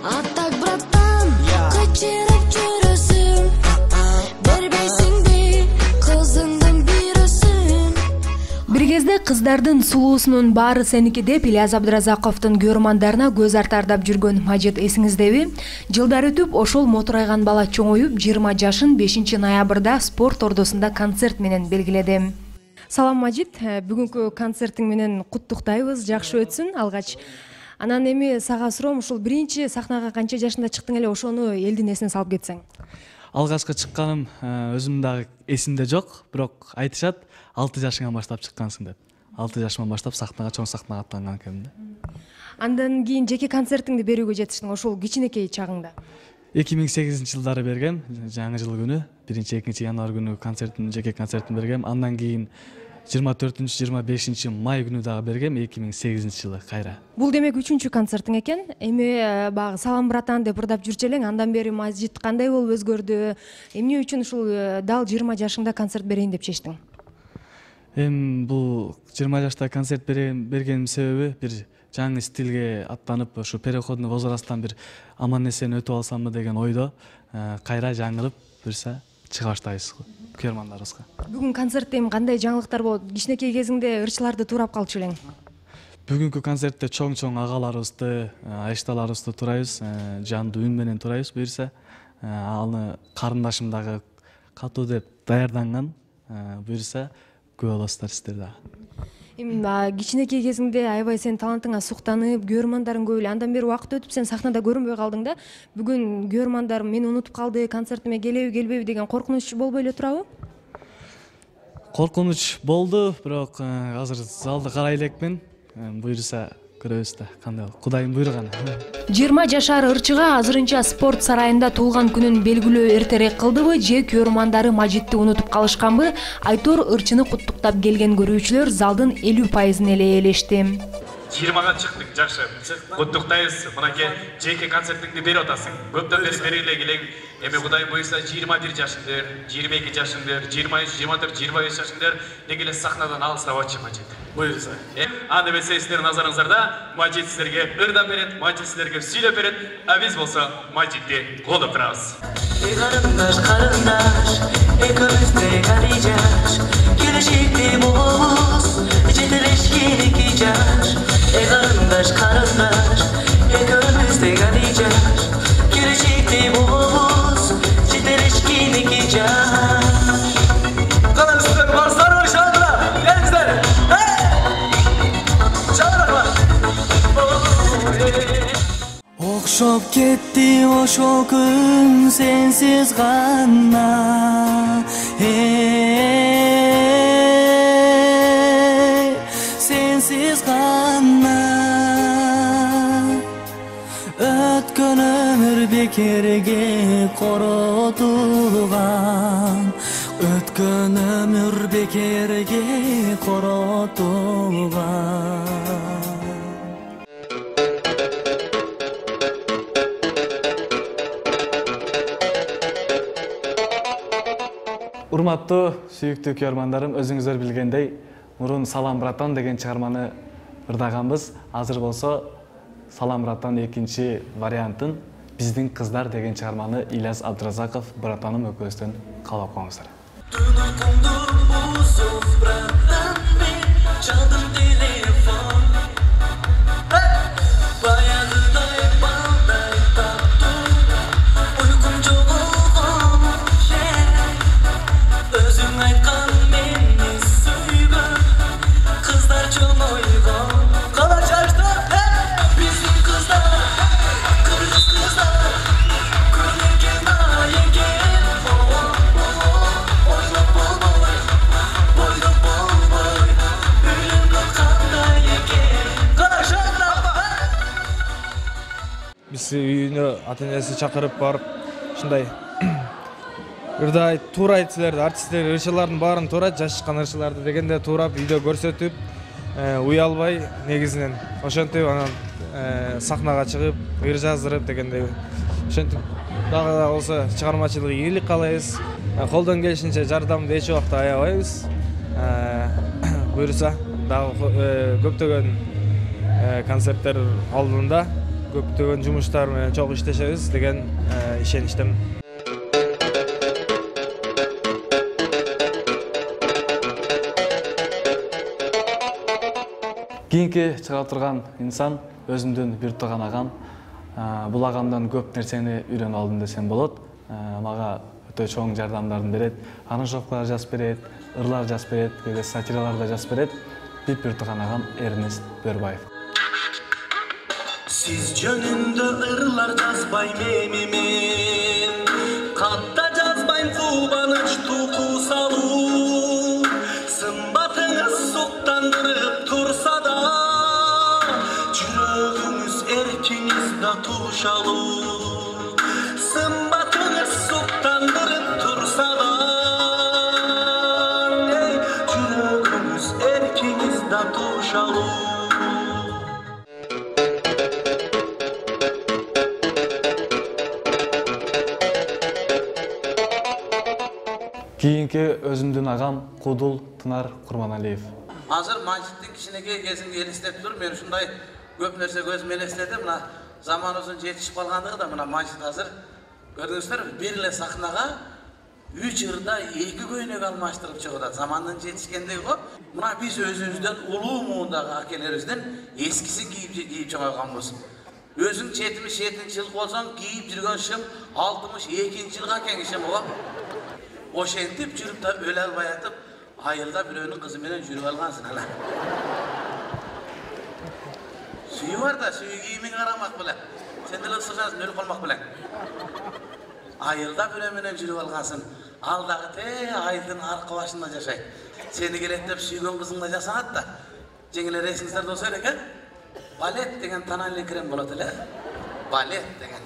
А так, братан, качырып жүрөсүң, бербейсиңби кызыңдын бирөөсүн. Бир кезде кыздардын сулуусунун баары сеники деп Ильяс Абдыразаковдун көрөрмандарына көз артардап жүргөн Мажит эсиңиздеби? Жылдар өтүп ошол мотурайган бала чоңоюп 20 жашын 5 ноябрда спорт ордосунда концерт менен белгиледи. Салам Мажит, бүгүнкү концертиң менен куттуктайбыз, жакшы өтсүн алгач. Анан эми сага суроом, ушул биринчи сахнага канча жашында чыктың эле, ошону элдин эсине салып кетсең. Алгачкы чыкканым өзүм дагы эсимде жок, бирок айтышат 6 жашыңан баштап чыккансың деп. 6 жашыман баштап сахнага, чоң сахнага аттанган экенмин да. Андан кийин жеке концертиңди берүүгө жетиштиң, ошол кичинекей чагыңда. 2008-жылдары бергем, жаңы жыл күнү, 1-2 январь күнү жеке концертин бергем. Андан кийин 24-25 май күнү дагы бергем, 2008-жылы кайра. Бул демек 3-чү концертиң экен. Эми багы салам братан деп ырдап жүрчү элең, андан бери Мажит кандай болуп өзгөрдү? Эмне үчүн ушул дал 20 жашыңда концерт берейин деп чечтиң? Бул 20 жашта концерт бергеним себеби бир жаңы стилге аттанып, ушу переходный возрасттан бир аман эсен өтүп алсамбы деген ойдо кайра жаңылып буюрса чыга баштайбыз көрөрмандарыбызга. Бүгүн концертте эми кандай жаңылыктар болот? Кичинекей кезиңде ырчыларды туурап калчу элең. Бүгүнкү концертте чоң агаларыбызды, айшталарыбызды турайбыз, жандуу үн менен турайбыз буюрса. Аны карындашым дагы катуу деп даярданган, буюрса көп болосуздар сиздер дагы. Кичинекей кезиңде аябай сен талантыңа суктанып, көрөрмандарың көп эле. Андан бери убакыт өтүп сен сахнада көрүнбөй калдың да. Бүгүн көрөрмандарым мени унутуп калды, концертиме келеби, келбеби деген коркунуч болбой эле турабы? Коркунуч болду, бирок азыр залды карай элекмин. Буюрса көрөбүз да, кандай болот. Кудайым буйруган. 20 жашар ырчыга азырынча спорт сарайында туулган күнүн белгилөө эртерээк кылдыбы же көрөрмандары Мажитти унутуп калышканбы? Айтор ырчыны куттуктап келген көрүүчүлөр залдын 50% эле ээлешти. 20-га чыктык, жакшы. Куттуктайбыз. Мынакей жеке концертиңди берип атасың. Көптөн бери бериле келең. Эми Кудай буйруса 21 жашыңдар, 22 жашыңдар, 23, 24, 25 жашыңдар деги эле сахнадан алыстабачы Мажит. Буйруса. Аны берсе сиздердин назарыңыздарда Мажит сиздерге ырдап берет, Мажит сиздерге сүйлөп берет, а биз болсо Мажитти колдоп турабыз. Карындаш, экөөбүздө кали жаш, келешекте болобуз, жетелешкен 2 жаш. Карындаш, экөөбүздө кали жаш, келешекте болобуз, жетелешкен 2 жаш. Караңыздар, барсар ошондо, келиңиздер. Окшоп кетти ошол күн сенсиз гана, сенсиз гана. Өткөн өмүр бекерге коротулган, өткөн өмүр бекерге коротулган. Урматтуу, сүйүктүү көрөрмандарым, өзүңүздөр билгендей, мурун Салам братан деген чыгарманы ырдаганбыз. Азыр болсо Салам братан 2-чи вариантын Биздин кыздар деген чыгарманы Ильяс Абдыразаков братаным экөөбүздөн каалап коңуздар. Үйүнө ата-энеси чакырып барып, ушундай ырдайт, туурайт силерди, артисттер, ырчылардын баарын туурайт, жашкан ырчыларды дегенде туурап үйдө көрсөтүп, уялбай негизинен ошентип анан сахнага чыгып, ыр жаздырып дегендей. Ошентип дагы болсо чыгармачылык ийгилик каалайбыз. Колдон келишинче жардамды эч убакта аябайбыз. Буюрса дагы көптөгөн концерттер алдында көптөгөн жумуштар менен чогуу иштешебиз деген ишеничтемин. Кийинки чыга турган инсан өзүмдүн бир тууган агам. Бул агамдан көп нерсени үйрөнүп алдым десем болот. Мага өтө чоң жардамдарын берет. Аранжировкалар жазып берет, ырлар жазып берет, кээде сатиралар да жазып берет. Бир тууган агам Эрнест Бөрбаев. Siz жөнүндө ырлар жазбайм мен, катта жазбайм кубаныч туку салуу. Сымбатыңыз суктандырып турса да, жүрөгүңүз эркиңиз да тушалуу. Сымбатыңыз суктандырып турса да, жүрөгүңүз эркиңиz да tuşaluu. Кийинки өзүмдүн агам Кудул Тынар Курманалиев. Азыр Мажиттин кичинекей кезимди элестеп туруп, мен ушундай көп нерсе көзүм элестеди. Мына заманыбыздын жетишип калгандыгы да мына Мажит азыр көрдүңүздөр бир эле сахнага 3 ырда 2 көйнөк алмаштырып чыгат. Замандын жетишкендиги го. Мына биз өзүбүздөн улуу муундагы акелерибизден эскисин кийип чоңойгонбуз. Өзүң 77 жылкы болсоң, кийип жүргөн шым 62 жылга акен кишим го. Ошентип жүрүп да өлө албай атып, айылда бирөөнүн кызы менен жүрүп алгансың ана. Сүйүү бар да, сүйүү кийимиң карамак беле. Сен деле ысырсаң өлүп калмак белең. Айылда бирөө менен жүрүп алгансың. Ал дагы айылдын аркы башында жашайт. Сени келет деп сүйгөн кызыңда жасанат да. Жеңилер эсиңиздер болсо экен. Балет деген тональный крем болот эле. Балет деген.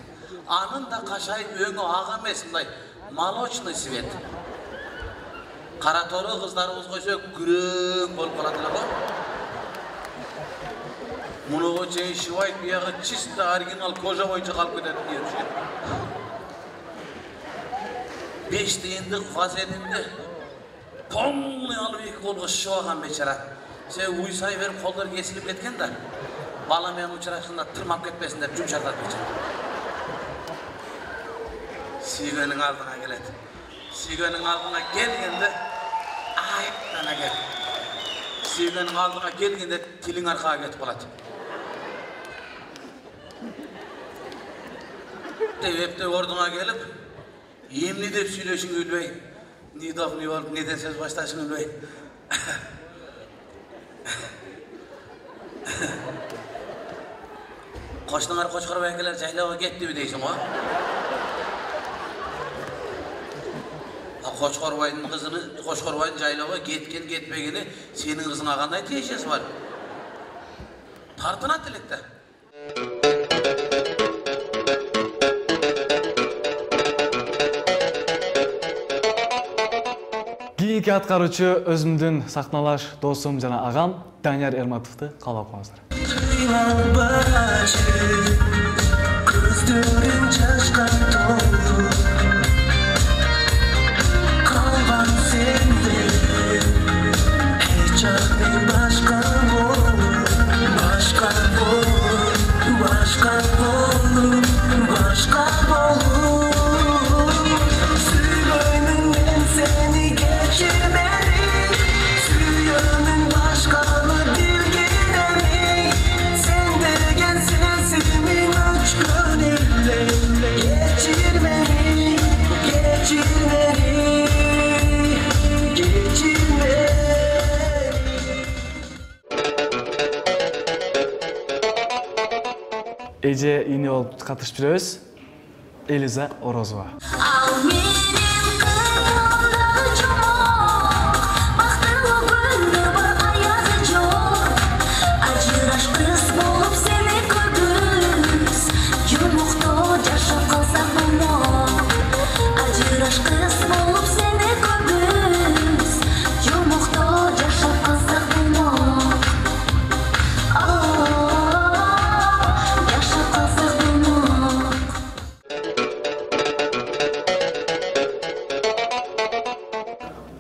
Анын да кашайып өңү ак эмес, мындай молочный цвет. Кара тору кыздарыбыз койсо күрөң болуп калат эле го. Мунуга чейин шыбайт, биягы чисто оригинал кожа боюнча калып кетет дейт. 5 тыйындык вазелинди полный алып 2 колго шыбаган бечара. Сен уйсай берип колдор кесилип кеткен да. Бала менен учурашканда тырмап кетпесин деп жумшартат бечара. Сүйгөнүң алдына келет. Сүйгөнүң алдына келгенде айыптана кел. Сүйгөнүң алдына келгенде тилиң аркага кетип калат. Эптеп ордуңа келип, эмне деп сүйлөшүңдү билбей, нидов не болуп, неден сөз башташыңды билбей. Кошнуңар Кочкорбай акелер жайлоого кеттиби дейсиң го? Кочкорбайдын кызыны, Кочкорбайдын жайлоого кеткен кетпегени сенин кызыңа кандай тиешеси бар? Тартынат элек да. Кийинки аткаруучу өзүмдүн сахналаш досум жана агам Данияр Эрматовду каалап коңуздар. Көздөрүң чачкан толу, калган сенде эч жактан башка болуп, башка болуп, башка болуп, башка болуп. Сүйгөнүм мен сени кечирмени, сүйгөнүм башканы билгенеми, сен деген сезимиң өчкөн эле. Кечирмени, кечирмени, кечирмени. Эже ини болуп катышып жүрөбүз. Элиза Орозова. Ал менин кыймылдагы жомок, бактылуу күндө бар аязы жок. Ажыраш кыз болуп сени көргүбүз, жумукто жашап калсак болмок. Ажыраш кыз болуп сени көргүбүз, жумукто жашап калсак болмок. Жашап калсак болмок.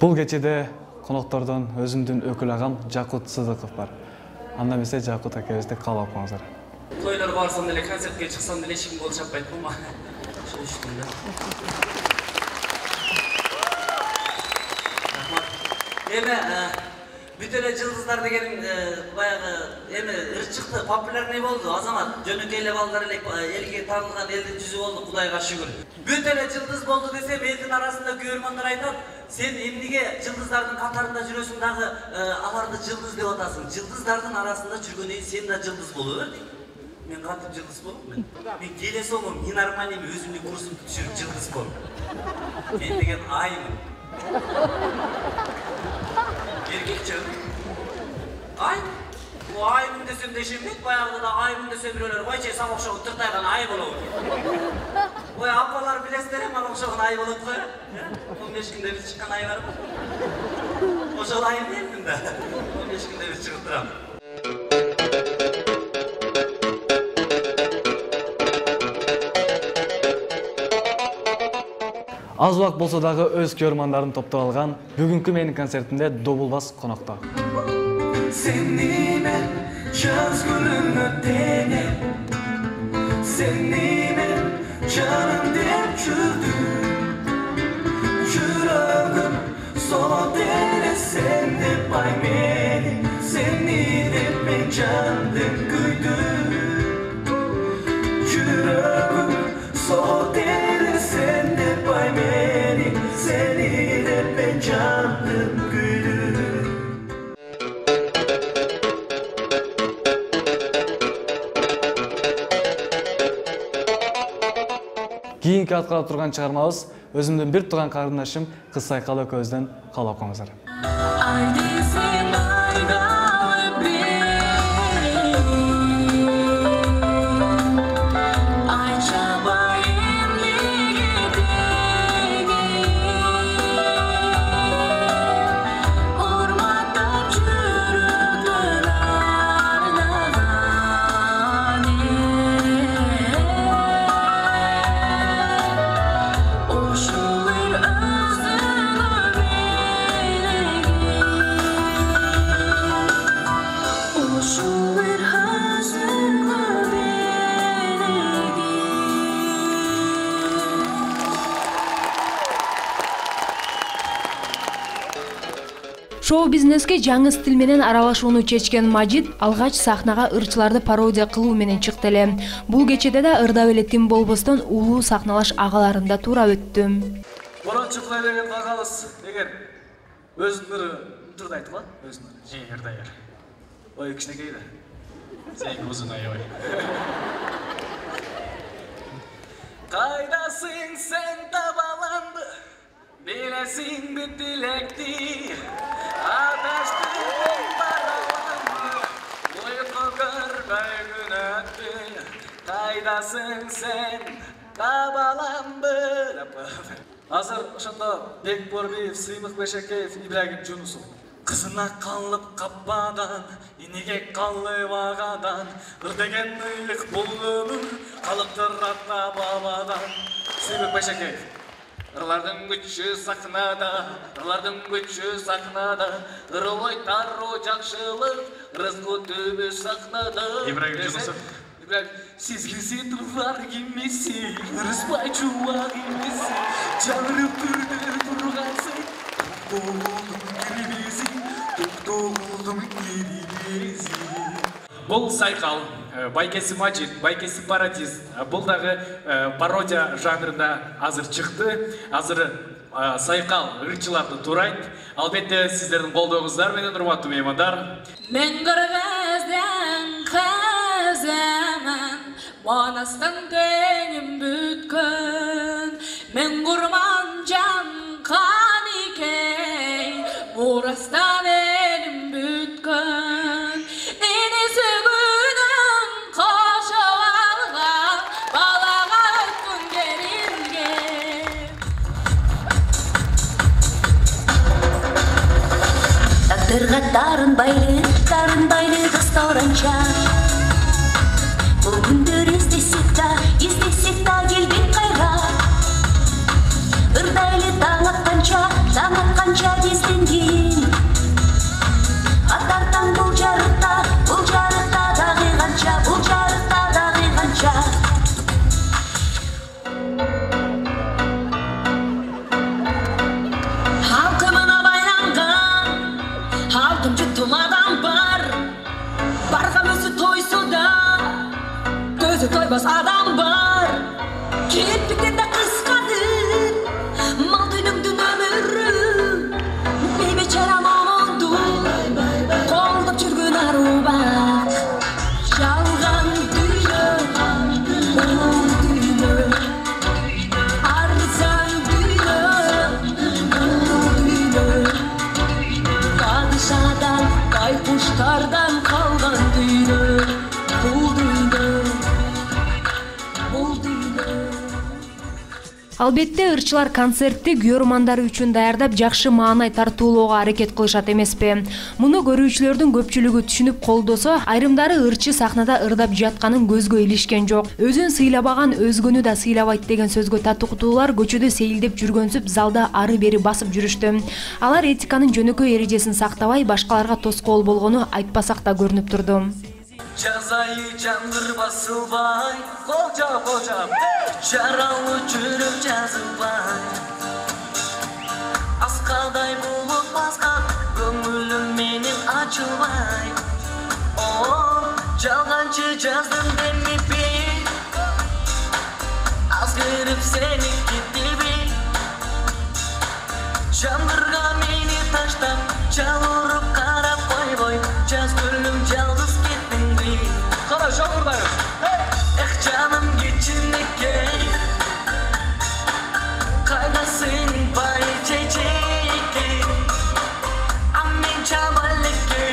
Бул кечеде коноктордон өзүмдүн өкүл агам Жакут Сыдыков бар. Анда эмесе Жакут акебизди каалап коңуздар. Toylarga барсам деле, концертке чыксам деле эч ким кол чаппайт го. Ошо үчүн да. Эме бүт эле жылдыздар деген баягы эме ырчыкты популярный болду. Азамат жөнөкөй эле балдар эле элге таанылган элдин жүзү болду, Кудайга шүгүр. Бүт эле жылдыз болду десем, элдин арасында көрөрмандар айтат, сен эмнеге жылдыздардын катарында жүрөсүң дагы аларды жылдыз деп атасың. Жылдыздардын арасында жүргөндөн кийин сен да жылдыз боло бер дейт. Мен кантип жылдыз болом? Мен келе соңум ненормальный өзүмдүн курсумду түшүрүп жылдыз болом. Мен дегенаймын. Erkekçe. Ay? Bu ayımın desem deşinmek, bayağı da ayımın dese biröler, vay çey sabah şoğun tırtaygan ay bolu. Vay ablalar bilesler hem sabah şoğun ay bolu koy. 15 günde bir çıkan ay var mı? O şoğun ayın değil mi de? 15 günde bir çıkıp duram. Аз убак болсо дагы өз көрөрмандарын топтоп алган бүгүнкү менин концертимде Добулбас конокто. Seni yaz gülümü dene, seni canım dem çürdü. Yüreğim sola dene, sen de bay beni, seni de ben canım güydü. Yüreğim sola dene, sen de bay beni, seni de ben canım güydü. Кийинки аткарып турган чыгармабыз өзүмдүн бир тууган карындашым Кыз Сайкал экөөбүздөн каалап коңуздар. Шоу-бизнеске жаңы стиль менен аралашууну чечкен Мажит алгач сахнага ырчыларды пародия кылуу менен чыкты эле. Бул кечеде да ырдап эле тим болбостон улуу сахналаш агаларында туура өттү. Борончу кудай калыс эгер өзүнүн ырды айтып кал, өзүнүн жеңер даяр. Ой кичинекей да. Сен узун аябай. Кайдасың сен табаланды, билесиң бит дилекти. Adaştığım paralandı, uyku görmey gün öttü. Kaydasın sen, kabalandı. Hazır ошондо Бек Борбиев, Сыймык Бешекеев, Ибрагим Жунусов. Кызына калып каппадан, инеге калып агадан, ыр деген ыйык болгону калыптырат бабадан. Сыймык Бешекеев. Ырлардын күчү сахнада, ырылой тару жакшылык, рызгу түбү сахнада. Ибрагим Жунусов. Siz gizli var gibisi, rızbay çuvak gibisi, canırıp durgansın, tuttuğuldum gibisi. Бұл Сайкал, Байкеси Мажит, Байкеси Парадиз, бұл дағы пародия жанрында азыр чықты. Азыр Сайкал ырчыларды турайт. Албетте сіздердің колдооңуздар менен урматтуу меймандар. Мен көргөздөн көзөмөн, манастан теңим бүткөн. Мен курман жан каникей, бурастан элим бүткөн. Энеси күнүм кошоп алган, балага өткөн керилген. Тагдырга тарынбайлы кыстауранча. Бул күндөр издесек да келбек кайра. Ырдайлы таң атканча бизден кийин. Атартан бул жарыкта дагы канча, бул жарыкта Албетте ырчылар концертти көрөрмандары үчүн даярдап жакшы маанай тартуулоого аракет кылышат эмеспи. Муну көрүүчүлөрдүн көпчүлүгү түшүнүп колдосо, айрымдары ырчы сахнада ырдап жатканын көзгө илишкен жок. Өзүн сыйлабаган өзгөнү да сыйлабайт деген сөзгө татыктуулар көчөдө сейилдеп жүргөнсүп залда ары бери басып жүрүштү. Алар этиканын жөнөкөй эрежесин сактабай, башкаларга тоскоол болгону айтпасак да көрүнүп турду. Жазайы жаңғыр басылбай, қолжап, жаралы жүріп жазылбай. Асқадай болып басқан, көңілім менен açılбай. Жалғанчы жаздым демепе, аз көріп сені кетпе. Жаңғырға мені таштап, жал ұрып қарап қойбой, жаз гүлім жалғыз кеттің бе. Қара жаңғырдайыз. Эх, жаным кечінеке, қайдасың бай чечеке. Амин чабалеке,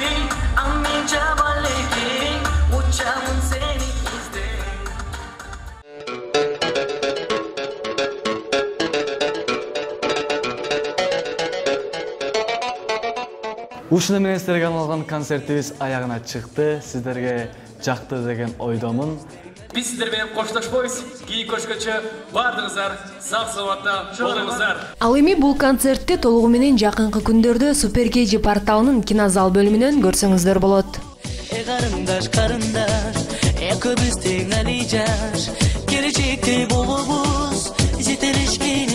учамын сені ізде. Ушуну менен сиздерге арналган концертибиз аягына чыкты. Сиздерге жакты деген ойдомун. Биз сиздер менен коштошпойбуз. Кийин көрүшкөнчө баардыгыңыздар сак саламатта болуңуздар. Ал эми бул концертти толугу менен жакынкы күндөрдө Супер KG порталынын кинозал бөлүмүнөн көрсөңүздөр болот. Карындаш, көбүз тең али жаш, келечекте болобуз, жетелешкен